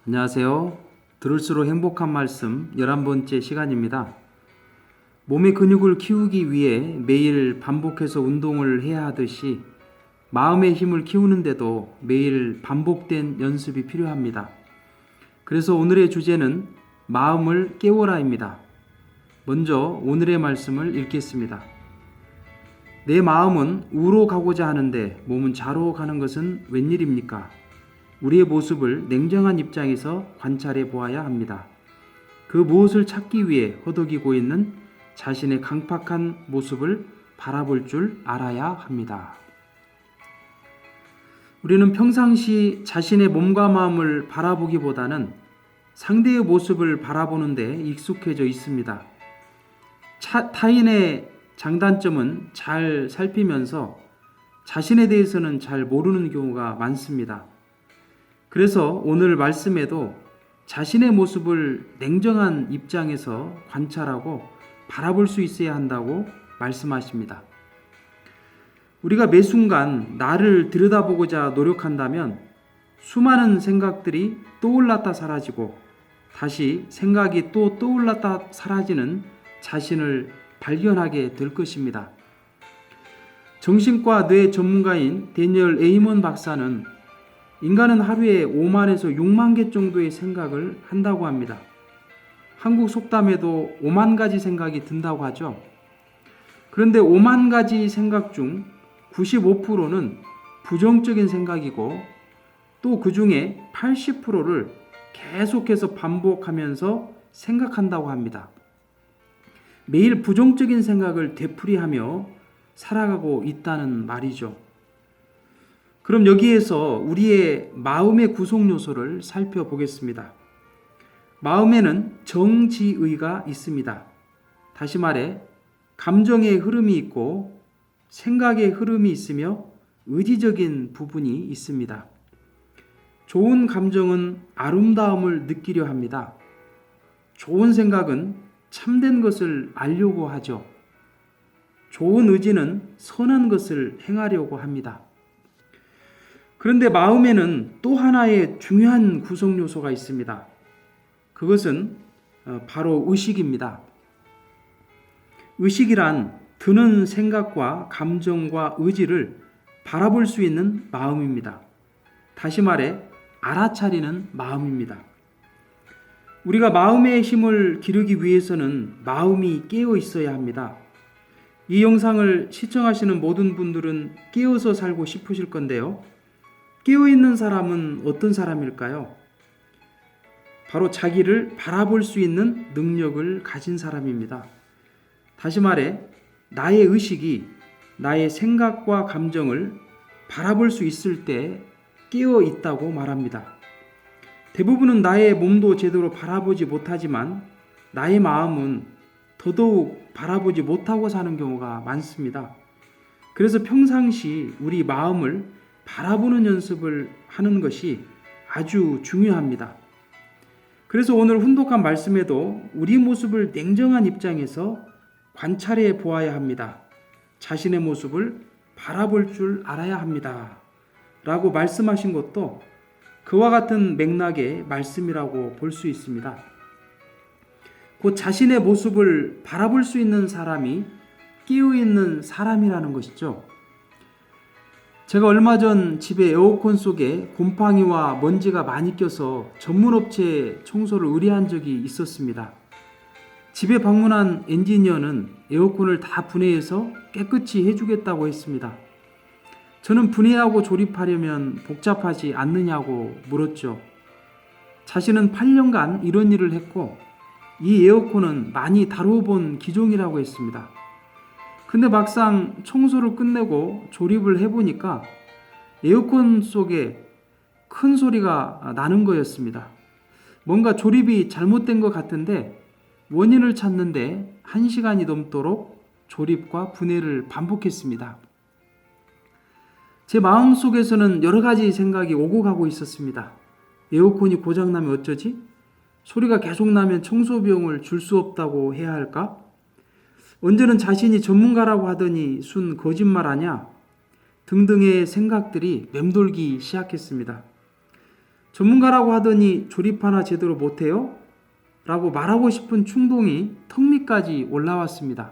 안녕하세요. 들을수록 행복한 말씀 11번째 시간입니다. 몸의 근육을 키우기 위해 매일 반복해서 운동을 해야 하듯이 마음의 힘을 키우는데도 매일 반복된 연습이 필요합니다. 그래서 오늘의 주제는 마음을 깨워라입니다. 먼저 오늘의 말씀을 읽겠습니다. 내 마음은 우로 가고자 하는데 몸은 좌로 가는 것은 웬일입니까? 우리의 모습을 냉정한 입장에서 관찰해 보아야 합니다. 그 무엇을 찾기 위해 허덕이고 있는 자신의 강팍한 모습을 바라볼 줄 알아야 합니다. 우리는 평상시 자신의 몸과 마음을 바라보기보다는 상대의 모습을 바라보는 데 익숙해져 있습니다. 타인의 장단점은 잘 살피면서 자신에 대해서는 잘 모르는 경우가 많습니다. 그래서 오늘 말씀에도 자신의 모습을 냉정한 입장에서 관찰하고 바라볼 수 있어야 한다고 말씀하십니다. 우리가 매 순간 나를 들여다보고자 노력한다면 수많은 생각들이 떠올랐다 사라지고 다시 생각이 또 떠올랐다 사라지는 자신을 발견하게 될 것입니다. 정신과 뇌 전문가인 데니얼 에이먼 박사는 인간은 하루에 5만에서 6만 개 정도의 생각을 한다고 합니다. 한국 속담에도 5만 가지 생각이 든다고 하죠. 그런데 5만 가지 생각 중 95%는 부정적인 생각이고 또 그 중에 80%를 계속해서 반복하면서 생각한다고 합니다. 매일 부정적인 생각을 되풀이하며 살아가고 있다는 말이죠. 그럼 여기에서 우리의 마음의 구성 요소를 살펴보겠습니다. 마음에는 정지의가 있습니다. 다시 말해 감정의 흐름이 있고 생각의 흐름이 있으며 의지적인 부분이 있습니다. 좋은 감정은 아름다움을 느끼려 합니다. 좋은 생각은 참된 것을 알려고 하죠. 좋은 의지는 선한 것을 행하려고 합니다. 그런데 마음에는 또 하나의 중요한 구성 요소가 있습니다. 그것은 바로 의식입니다. 의식이란 드는 생각과 감정과 의지를 바라볼 수 있는 마음입니다. 다시 말해 알아차리는 마음입니다. 우리가 마음의 힘을 기르기 위해서는 마음이 깨어 있어야 합니다. 이 영상을 시청하시는 모든 분들은 깨어서 살고 싶으실 건데요. 깨어있는 사람은 어떤 사람일까요? 바로 자기를 바라볼 수 있는 능력을 가진 사람입니다. 다시 말해 나의 의식이 나의 생각과 감정을 바라볼 수 있을 때 깨어 있다고 말합니다. 대부분은 나의 몸도 제대로 바라보지 못하지만 나의 마음은 더더욱 바라보지 못하고 사는 경우가 많습니다. 그래서 평상시 우리 마음을 바라보는 연습을 하는 것이 아주 중요합니다. 그래서 오늘 훈독한 말씀에도 우리 모습을 냉정한 입장에서 관찰해 보아야 합니다. 자신의 모습을 바라볼 줄 알아야 합니다. 라고 말씀하신 것도 그와 같은 맥락의 말씀이라고 볼 수 있습니다. 곧 자신의 모습을 바라볼 수 있는 사람이 깨어있는 사람이라는 것이죠. 제가 얼마 전 집에 에어컨 속에 곰팡이와 먼지가 많이 껴서 전문업체 청소를 의뢰한 적이 있었습니다. 집에 방문한 엔지니어는 에어컨을 다 분해해서 깨끗이 해주겠다고 했습니다. 저는 분해하고 조립하려면 복잡하지 않느냐고 물었죠. 자신은 8년간 이런 일을 했고 이 에어컨은 많이 다뤄본 기종이라고 했습니다. 근데 막상 청소를 끝내고 조립을 해보니까 에어컨 속에 큰 소리가 나는 거였습니다. 뭔가 조립이 잘못된 것 같은데 원인을 찾는데 1시간이 넘도록 조립과 분해를 반복했습니다. 제 마음속에서는 여러 가지 생각이 오고 가고 있었습니다. 에어컨이 고장나면 어쩌지? 소리가 계속 나면 청소 비용을 줄 수 없다고 해야 할까? 언제는 자신이 전문가라고 하더니 순 거짓말 아냐? 등등의 생각들이 맴돌기 시작했습니다. 전문가라고 하더니 조립 하나 제대로 못해요? 라고 말하고 싶은 충동이 턱 밑까지 올라왔습니다.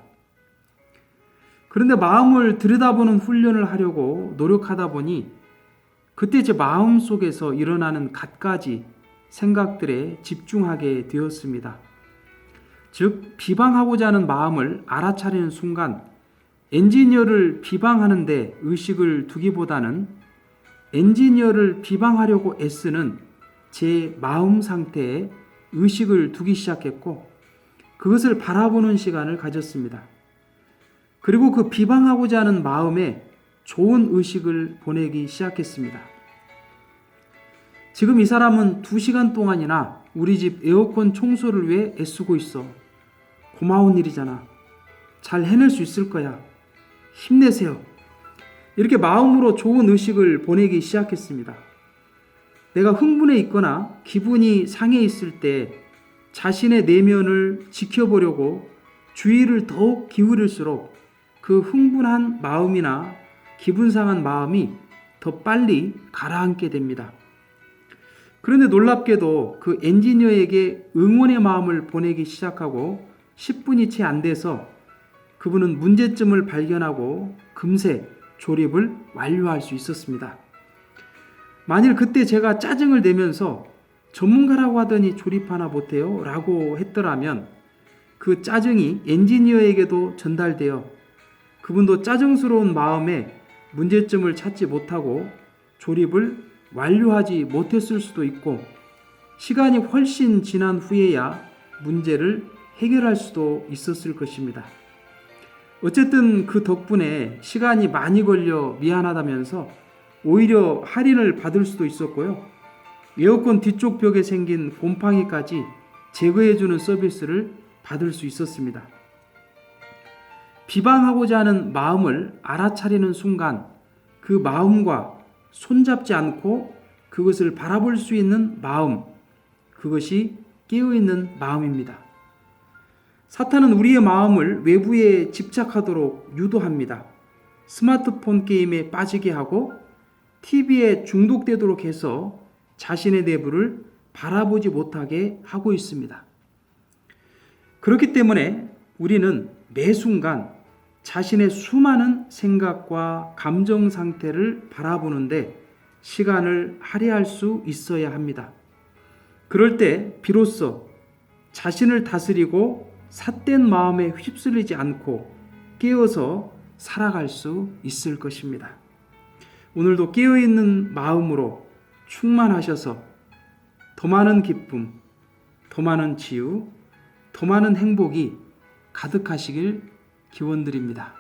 그런데 마음을 들여다보는 훈련을 하려고 노력하다 보니 그때 제 마음 속에서 일어나는 갖가지 생각들에 집중하게 되었습니다. 즉, 비방하고자 하는 마음을 알아차리는 순간 엔지니어를 비방하는데 의식을 두기보다는 엔지니어를 비방하려고 애쓰는 제 마음 상태에 의식을 두기 시작했고 그것을 바라보는 시간을 가졌습니다. 그리고 그 비방하고자 하는 마음에 좋은 의식을 보내기 시작했습니다. 지금 이 사람은 2시간 동안이나 우리 집 에어컨 청소를 위해 애쓰고 있어. 고마운 일이잖아. 잘 해낼 수 있을 거야. 힘내세요. 이렇게 마음으로 좋은 의식을 보내기 시작했습니다. 내가 흥분해 있거나 기분이 상해 있을 때 자신의 내면을 지켜보려고 주의를 더욱 기울일수록 그 흥분한 마음이나 기분 상한 마음이 더 빨리 가라앉게 됩니다. 그런데 놀랍게도 그 엔지니어에게 응원의 마음을 보내기 시작하고 10분이 채 안 돼서 그분은 문제점을 발견하고 금세 조립을 완료할 수 있었습니다. 만일 그때 제가 짜증을 내면서 전문가라고 하더니 조립 하나 못해요? 라고 했더라면 그 짜증이 엔지니어에게도 전달되어 그분도 짜증스러운 마음에 문제점을 찾지 못하고 조립을 완료하지 못했을 수도 있고 시간이 훨씬 지난 후에야 문제를 해결할 수도 있었을 것입니다. 어쨌든 그 덕분에 시간이 많이 걸려 미안하다면서 오히려 할인을 받을 수도 있었고요. 에어컨 뒤쪽 벽에 생긴 곰팡이까지 제거해주는 서비스를 받을 수 있었습니다. 비방하고자 하는 마음을 알아차리는 순간 그 마음과 손잡지 않고 그것을 바라볼 수 있는 마음, 그것이 깨어있는 마음입니다. 사탄은 우리의 마음을 외부에 집착하도록 유도합니다. 스마트폰 게임에 빠지게 하고 TV에 중독되도록 해서 자신의 내부를 바라보지 못하게 하고 있습니다. 그렇기 때문에 우리는 매 순간 자신의 수많은 생각과 감정 상태를 바라보는데 시간을 할애할 수 있어야 합니다. 그럴 때 비로소 자신을 다스리고 삿된 마음에 휩쓸리지 않고 깨어서 살아갈 수 있을 것입니다. 오늘도 깨어있는 마음으로 충만하셔서 더 많은 기쁨, 더 많은 치유, 더 많은 행복이 가득하시길 기원드립니다.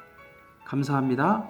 감사합니다.